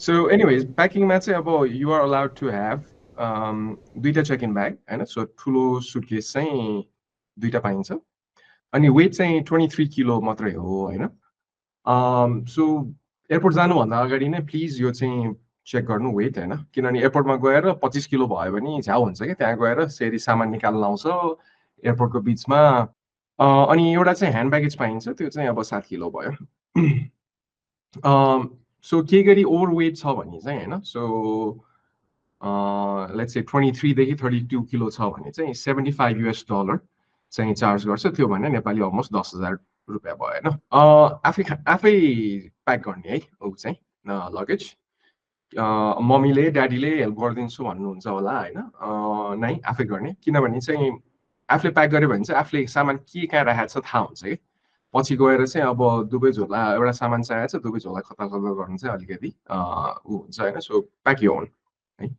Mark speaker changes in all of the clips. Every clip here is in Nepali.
Speaker 1: So anyways, प्याकिङमा चाहिँ अब you are allowed to have दुईटा चेक इन ब्याग हैन सो ठुलो सुटकेस चाहिँ दुईटा पाइन्छ अनि वेट चाहिँ 23 किलो मात्रै हो हैन सो एयरपोर्ट जानुभन्दा अगाडि नै प्लिज यो चाहिँ चेक गर्नु वेट हैन किनभने एयरपोर्टमा गएर 25 किलो भयो भने झ्याउ हुन्छ कि त्यहाँ गएर फेरि सामान निकाल्न आउँछ एयरपोर्टको बिचमा अनि एउटा चाहिँ ह्यान्ड ब्यागेज पाइन्छ त्यो चाहिँ अब 7 किलो भयो सो के गरी ओभर वेट छ भने चाहिँ हैन सो लेट्स से 23 देखि 32 किलो छ भने चाहिँ $75 चाहिँ चार्ज गर्छ त्यो भने नेपाली अलमोस्ट 10,000 रुपियाँ भयो हैन आफै प्याक गर्ने है ऊ चाहिँ लगेज मम्मीले ड्याडीले हेल्प गरिदिन्छु भन्नुहुन्छ होला हैन नै आफै गर्ने किनभने चाहिँ आफूले प्याक गर्यो भने चाहिँ आफूले सामान के कहाँ राखेको छ थाहा हुन्छ कि पछि गएर चाहिँ अब दुवै झोला एउटा सामान चाहिएको छ दुवै झोला खतरा खतरा गर्नु चाहिँ अलिकति ऊ हुन्छ हैन सो प्याक योर ओन है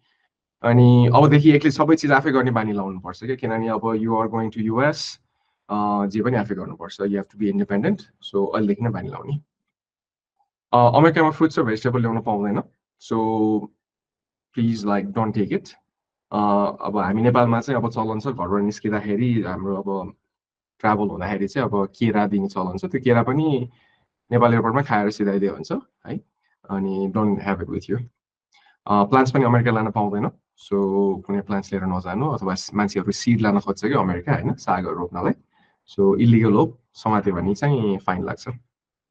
Speaker 1: अनि अबदेखि एकले सबै चिज आफै गर्ने बानी लाउनु पर्छ के किनभने अब you are going to US जे पनि आफै गर्नुपर्छ you have to be independent so अहिलेदेखि नै बानी लाउने अमेरिकामा फ्रुट्स र भेजिटेबल ल्याउन पाउँदैन so please like don't take it अब हामी नेपालमा चाहिँ अब चलन छ घरबाट निस्किँदाखेरि हाम्रो अब ट्राभल हुँदाखेरि चाहिँ अब केरा दिने चलन छ त्यो केरा पनि नेपाल एयरपोर्टमा खाएर सिधाइदियो हुन्छ है अनि don't have it with you plants पनि अमेरिका लान पाउँदैन सो कुनै प्लान्ट्स लिएर नजानु अथवा मान्छेहरू सिड लान खोज्छ कि अमेरिका हैन सागहरू रोप्नलाई सो इलिगल हो समात्यो भने चाहिँ फाइन लाग्छ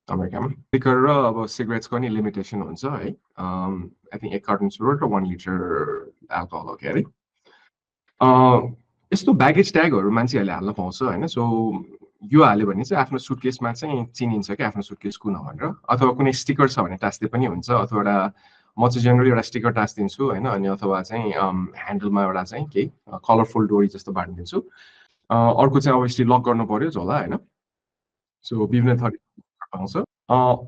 Speaker 1: अमेरिकामा लिकर र अब सिगरेट्सको नि लिमिटेसन हुन्छ है आई थिंक 1 कार्टन सिगरेट र 1 लिटर अल्कोहल हो के अरे यस्तो ब्यागेज ट्यागहरू मान्छेहरूले हाल्न पाउँछ हैन सो यो हाल्यो भने चाहिँ आफ्नो सुटकेसमा चाहिँ चिनिन्छ कि आफ्नो सुटकेस कुन हो भनेर अथवा कुनै स्टिकर छ भने टास्दै पनि हुन्छ अथवा एउटा म चाहिँ जेनरली एउटा स्टिकर टास्दिन्छु हैन अनि अथवा चाहिँ ह्यान्डलमा एउटा चाहिँ केही कलरफुल डोरी जस्तो बाँडिदिन्छु अर्को चाहिँ अभियसली लक गर्नु पर्यो झोला हैन सो विभिन्न थरीको पाउँछ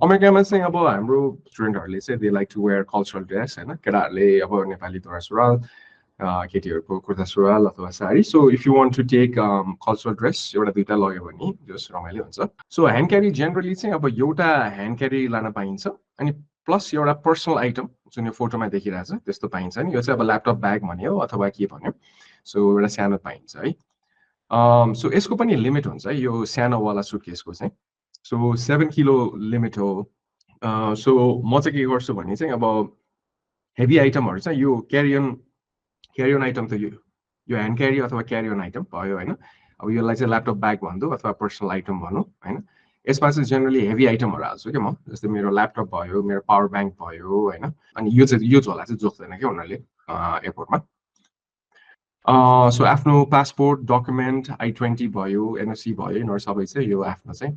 Speaker 1: अमेरिकामा चाहिँ अब हाम्रो स्टुडेन्टहरूले चाहिँ they like to wear cultural dress हैन केटाहरूले अब नेपाली दौरा सुरुवाल केटीहरूको कुर्ता सुरुवाल अथवा sari so if you want to take cultural dress एउटा दुईटा लग्यो भने जस रमाइलो हुन्छ सो ह्यान्ड क्यारी जेनरली चाहिँ अब एउटा ह्यान्ड क्यारी लान पाइन्छ अनि प्लस एउटा पर्सनल आइटम जुन यो फोटोमा देखिरहेछ त्यस्तो पाइन्छ नि यो चाहिँ अब ल्यापटप ब्याग भन्यो अथवा के भन्यो सो एउटा सानो पाइन्छ है सो यसको पनि लिमिट हुन्छ है यो सानोवाला सुटकेसको चाहिँ सो 7 किलो लिमिट हो सो म चाहिँ के गर्छु भने चाहिँ अब हेभी आइटमहरू चाहिँ यो क्यारी अन आइटम त यो ह्यान्ड क्यारी अथवा क्यारी अन आइटम भयो हैन अब यसलाई चाहिँ ल्यापटप ब्याग भन्दौ अथवा पर्सनल आइटम भनौँ हैन यसमा चाहिँ जेनरली हेभी आइटमहरू हाल्छु क्या म जस्तै मेरो ल्यापटप भयो मेरो पावर ब्याङ्क भयो हैन अनि यो झोला चाहिँ जोख्दैन क्या उनीहरूले एयरपोर्टमा सो आफ्नो पासपोर्ट डकुमेन्ट I-20 भयो एनओसी भयो यिनीहरू सबै चाहिँ यो आफ्नो चाहिँ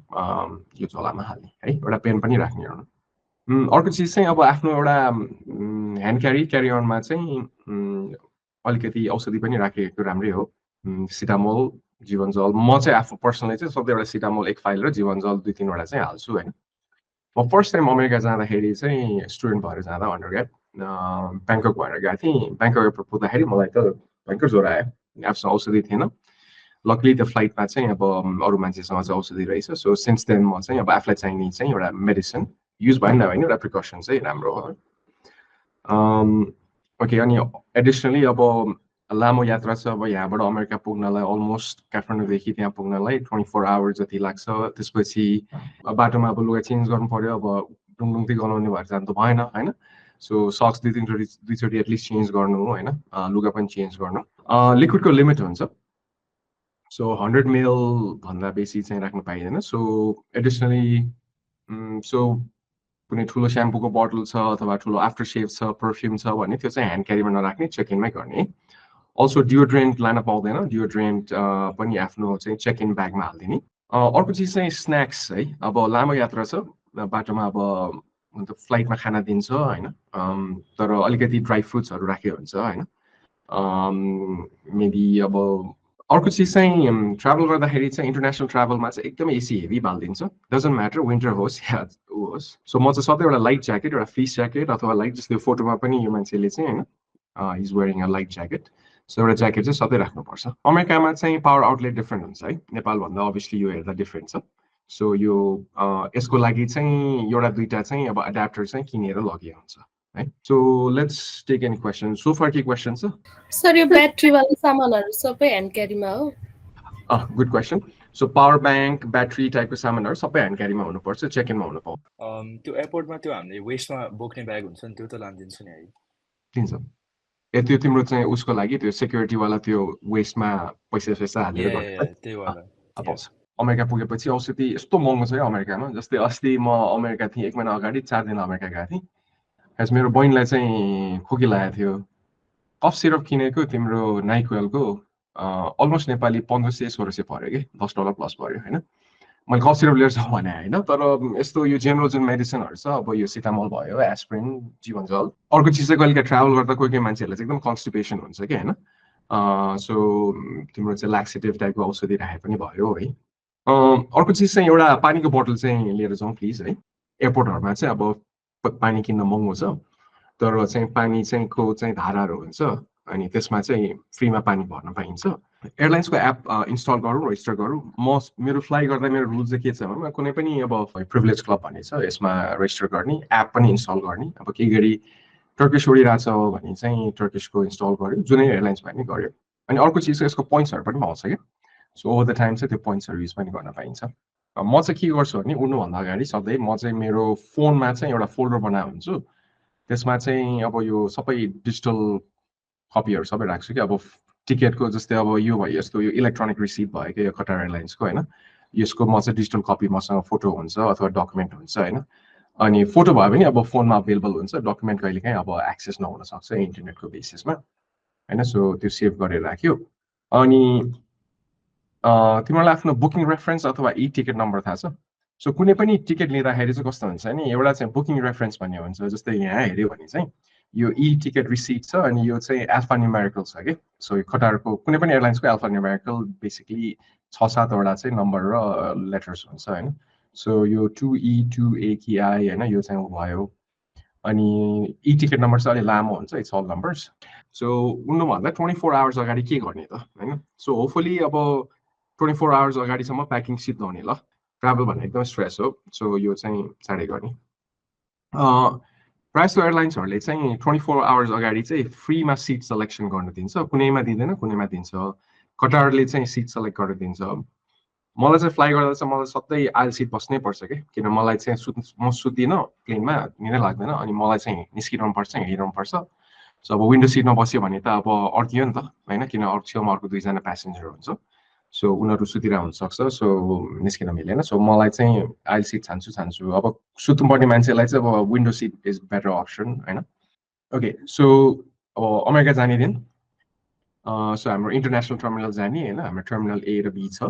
Speaker 1: यो झोलामा हाल्ने है एउटा पेन पनि राख्ने अर्को चिज चाहिँ अब आफ्नो एउटा ह्यान्ड क्यारी अनमा चाहिँ अलिकति औषधि पनि राखेको राम्रै हो सिटामोल जीवनजल म चाहिँ आफू पर्सनली चाहिँ सधैँ एउटा सिटामोल 1 फाइल र जीवनजल 2-3 वटा चाहिँ हाल्छु हैन म फर्स्ट टाइम अमेरिका जाँदाखेरि चाहिँ स्टुडेन्ट भएर जाँदा अन्डरग्रेड ब्याङ्कक भएर गएको थिएँ ब्याङ्कक एयरपोर्ट पुग्दाखेरि मलाई त भयङ्कर ज्वरो आयो आफूसँग औषधि थिएन लकली त्यो फ्लाइटमा चाहिँ अब अरू मान्छेसँग चाहिँ औषधि रहेछ सो सिन्स देन म चाहिँ अब आफूलाई चाहिने चाहिँ एउटा मेडिसिन युज भएन भने एउटा प्रिकसन चाहिँ राम्रो हो ओके अनि एडिसनली अब लामो यात्रा छ अब यहाँबाट अमेरिका पुग्नलाई अलमोस्ट काठमाडौँदेखि त्यहाँ पुग्नलाई 24 आवर्स जति लाग्छ त्यसपछि बाटोमा अब लुगा चेन्ज गर्नु पर्यो अब डुङडुङती गनाउने भएर जानु त भएन हैन सो सक्स दुईचोटि एटलिस्ट चेन्ज गर्नु हैन लुगा पनि चेन्ज गर्नु लिक्विडको लिमिट हुन्छ सो 100 ml भन्दा बेसी चाहिँ राख्न पाइदैन सो एडिसनली सो कुनै ठुलो स्याम्पूको बोतल छ अथवा ठुलो आफ्टर सेभ छ परफ्युम छ भने त्यो चाहिँ ह्यान्ड क्यारीमा नराख्ने चेक इनमै गर्ने अल्सो डियोड्रेन्ट लान पाउँदैन डियोड्रेन्ट पनि आफ्नो चाहिँ चेक इन ब्यागमा हालिदिने अर्को चिज चाहिँ स्न्याक्स है अब लामो यात्रा छ बाटोमा अब फ्लाइटमा खाना दिन्छ हैन तर अलिकति ड्राई फ्रुट्सहरू राखेको हुन्छ हैन मेबी अब अर्को चिज चाहिँ ट्राभल गर्दाखेरि चाहिँ इन्टरनेसनल ट्राभलमा चाहिँ एकदमै एसी हेभी बालिदिन्छ डजन्ट म्याटर विन्टर होस् या होस् सो म चाहिँ सधैँ एउटा लाइट ज्याकेट एउटा फ्लिस ज्याकेट अथवा लाइट जस्तो फोटोमा पनि यो मान्छेले चाहिँ हैन is wearing a light jacket so एउटा ज्याकेट चाहिँ सधैँ राख्नुपर्छ अमेरिकामा चाहिँ पावर आउटलेट डिफ्रेन्ट हुन्छ है नेपालभन्दा अभियसली यो हेर्दा डिफ्रेन्ट छ सो यो यसको लागि चाहिँ एउटा दुईटा चाहिँ अब एडाप्टर चाहिँ किनेर लगिएको हुन्छ है so let's take any question so far के क्वेसन छ
Speaker 2: सर यो ब्याट्रीवाला सामानहरु सबै ह्यान्ड क्यारीमा हो
Speaker 1: good question so power bank battery टाइपको सामानहरु सबै ह्यान्ड क्यारीमा हुनुपर्छ चेक इनमा हुनु पाउँदैन
Speaker 3: त्यो एयरपोर्टमा त्यो हामीले वेस्टमा बोक्ने ब्याग हुन्छ नि त्यो त लान्दिन्छ नि है
Speaker 1: दिन्छ त्यो तिम्रो चाहिँ उसको लागि त्यो सेक्युरिटीवाला त्यो वेस्टमा पैसा हालेर गर्ने
Speaker 3: त्यही वाला
Speaker 1: पाउँछ अमेरिका पुगेपछि औषधि यस्तो महँगो छ क्या अमेरिकामा जस्तै अस्ति म अमेरिका थिएँ 1 महिना अगाडि 4 दिन अमेरिका गएको थिएँ खास मेरो बहिनीलाई चाहिँ खोकी लागेको थियो कफ सिरप किनेको तिम्रो नाइक्वेलको अलमोस्ट नेपाली 1500-1600 पर्यो कि $10 प्लस पर्यो होइन मैले कफ सिरप लिएर जाउँ भने होइन तर यस्तो यो जेनरल जुन मेडिसिनहरू छ अब यो सिटामोल भयो एस्प्रिन जीवनजल अर्को चिज चाहिँ कहिले ट्राभल गर्दा कोही कोही मान्छेहरूलाई चाहिँ एकदम कन्स्टिपेसन हुन्छ कि होइन सो तिम्रो चाहिँ ल्याक्सेटिभ टाइपको औषधि राखे पनि भयो है अर्को चिज चाहिँ एउटा पानीको बोतल चाहिँ लिएर जाउँ प्लिज है एयरपोर्टहरूमा चाहिँ अब पानी किन्न महँगो छ तर चाहिँ पानी चाहिँ को चाहिँ धाराहरू हुन्छ अनि त्यसमा चाहिँ फ्रीमा पानी भर्न पाइन्छ एयरलाइन्सको एप इन्स्टल गरौँ रजिस्टर गरौँ म मेरो फ्लाइ गर्दा मेरो रुल चाहिँ के छ भने कुनै पनि अब प्रिभिलेज क्लब भन्ने छ यसमा रजिस्टर गर्ने एप पनि इन्स्टल गर्ने अब केही गरी टर्किस उडिरहेछ भने चाहिँ टर्किसको इन्स्टल गर्यो जुनै एयरलाइन्स भने गर्यो अनि अर्को चिज चाहिँ यसको पोइन्ट्सहरू पनि पाउँछ क्या सो ओभर द टाइम चाहिँ त्यो पोइन्ट्सहरू युज पनि गर्न पाइन्छ म चाहिँ के गर्छु भने उड्नुभन्दा अगाडि सधैँ म चाहिँ मेरो फोनमा चाहिँ एउटा फोल्डर बनाएको हुन्छु त्यसमा चाहिँ अब यो सबै डिजिटल कपीहरू सबै राख्छु कि अब टिकटको जस्तै अब यो भयो यस्तो यो इलेक्ट्रोनिक रिसिभ भयो कि यो कटार एयरलाइन्सको होइन यसको म चाहिँ डिजिटल कपी मसँग फोटो हुन्छ अथवा डकुमेन्ट हुन्छ होइन अनि फोटो भयो भने अब फोनमा अभाइलेबल हुन्छ डकुमेन्ट कहिलेकाहीँ अब एक्सेस नहुन सक्छ इन्टरनेटको बेसिसमा होइन सो त्यो सेभ गरेर राख्यो अनि तिमीलाई आफ्नो बुकिङ रेफरेन्स अथवा ई टिकट नम्बर थाहा छ सो कुनै पनि टिकट लिँदाखेरि चाहिँ कस्तो हुन्छ नि एउटा चाहिँ बुकिङ रेफरेन्स भन्ने हुन्छ जस्तै यहाँ हेऱ्यो भने चाहिँ यो ई टिकट रिसिट छ अनि यो चाहिँ एल्फा न्युमेरिकल छ कि सो कटारको कुनै पनि एयरलाइन्सको एल्फा न्युमेरिकल बेसिकली 6-7वटा चाहिँ नम्बर र लेटर्स हुन्छ होइन सो यो 2E 2A कि आई होइन यो चाहिँ भयो अनि ई टिकट नम्बर चाहिँ अलिक लामो हुन्छ इट्स अल नम्बर्स सो उड्नुभन्दा 24 आवर्स अगाडि के गर्ने त होइन सो होपफुली अब 24 आवर्स अगाडिसम्म प्याकिङ सिद्ध हुने ल ट्राभल भन्ने एकदम स्ट्रेस हो सो यो चाहिँ चाँडै गर्ने प्रायः एयरलाइन्सहरूले चाहिँ 24 आवर्स अगाडि चाहिँ फ्रीमा सिट सेलेक्सन गर्न दिन्छ कुनैमा दिँदैन कुनैमा दिन्छ कटारले चाहिँ सिट सेलेक्ट गरेर दिन्छ मलाई चाहिँ फ्लाइ गर्दा चाहिँ मलाई सधैँ आइल सिट बस्नै पर्छ कि किन मलाई चाहिँ म सुत्दिनँ प्लेनमा निकै लाग्दैन अनि मलाई चाहिँ निस्किरहनु पर्छ हिँडिरहनु पर्छ सो अब विन्डो सिटमा बस्यो भने त अब अड्कियो नि त होइन किन छेउमा अर्को 2जना प्यासेन्जर हुन्छ सो उनीहरू सुतिरहेको हुनसक्छ सो निस्किन मिलेन सो मलाई चाहिँ आइल सिट छान्छु अब सुत्नुपर्ने मान्छेलाई चाहिँ अब window seat is better option होइन ओके सो अब अमेरिका जाने दिन सो हाम्रो इन्टरनेसनल टर्मिनल जाने होइन हाम्रो टर्मिनल ए र बी छ